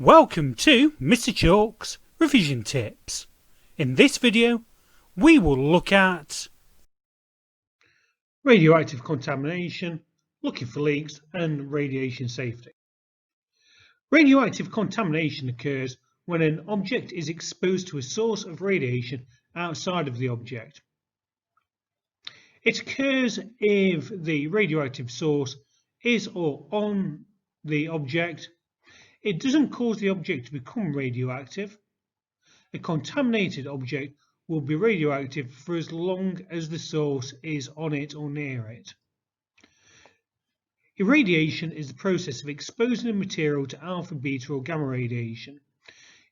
Welcome to Mr. Chalk's Revision Tips. In this video, we will look at radioactive contamination, looking for leaks, and radiation safety. Radioactive contamination occurs when an object is exposed to a source of radiation outside of the object. It occurs if the radioactive source is or on the object. It doesn't cause the object to become radioactive. A contaminated object will be radioactive for as long as the source is on it or near it. Irradiation is the process of exposing a material to alpha, beta or gamma radiation.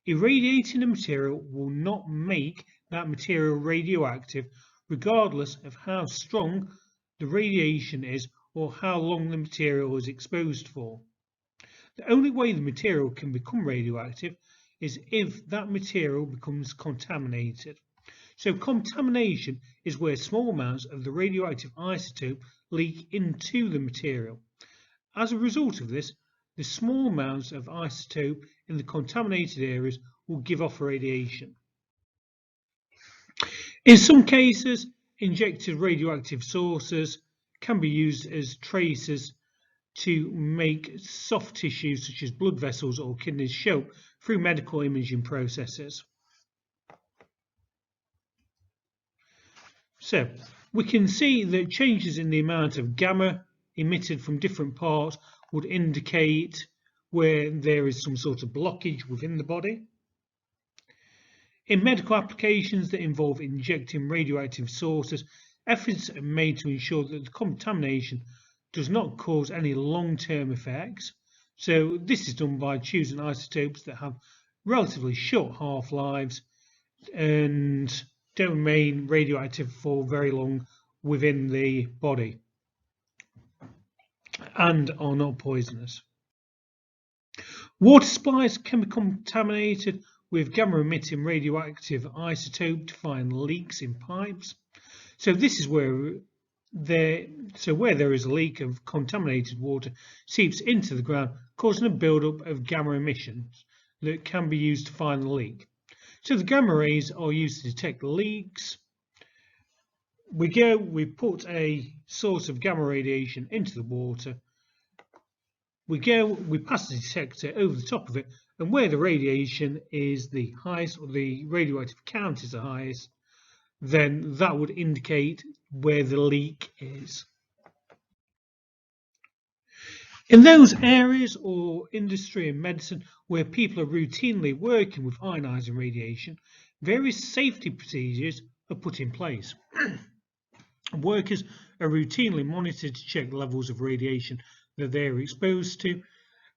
Irradiating a material will not make that material radioactive regardless of how strong the radiation is or how long the material is exposed for. The only way the material can become radioactive is if that material becomes contaminated. So contamination is where small amounts of the radioactive isotope leak into the material. As a result of this, the small amounts of isotope in the contaminated areas will give off radiation. In some cases, injected radioactive sources can be used as tracers to make soft tissues such as blood vessels or kidneys show through medical imaging processes. So we can see that changes in the amount of gamma emitted from different parts would indicate where there is some sort of blockage within the body. In medical applications that involve injecting radioactive sources, efforts are made to ensure that the contamination does not cause any long-term effects. So this is done by choosing isotopes that have relatively short half-lives and don't remain radioactive for very long within the body and are not poisonous. Water supplies can become contaminated with gamma-emitting radioactive isotope to find leaks in pipes. So this is where there is a leak of contaminated water seeps into the ground, causing a buildup of gamma emissions that can be used to find the leak. So the gamma rays are used to detect leaks. We put a source of gamma radiation into the water. We pass the detector over the top of it, and where the radiation is the highest, or the radioactive count is the highest, then that would indicate where the leak is. In those areas or industry and medicine where people are routinely working with ionizing radiation, various safety procedures are put in place. Workers are routinely monitored to check levels of radiation that they are exposed to,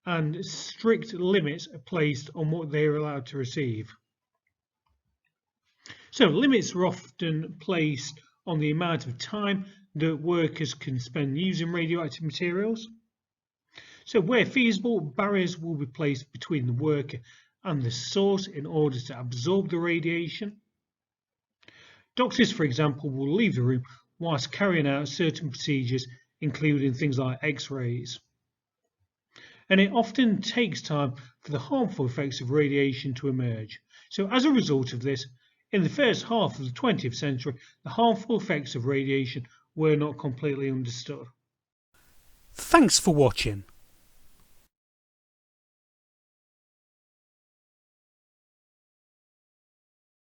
and strict limits are placed on what they are allowed to receive. So limits are often placed on the amount of time that workers can spend using radioactive materials. So where feasible, barriers will be placed between the worker and the source in order to absorb the radiation. Doctors, for example, will leave the room whilst carrying out certain procedures, including things like X-rays. And it often takes time for the harmful effects of radiation to emerge. So as a result of this, in the first half of the 20th century, the harmful effects of radiation were not completely understood. Thanks for watching.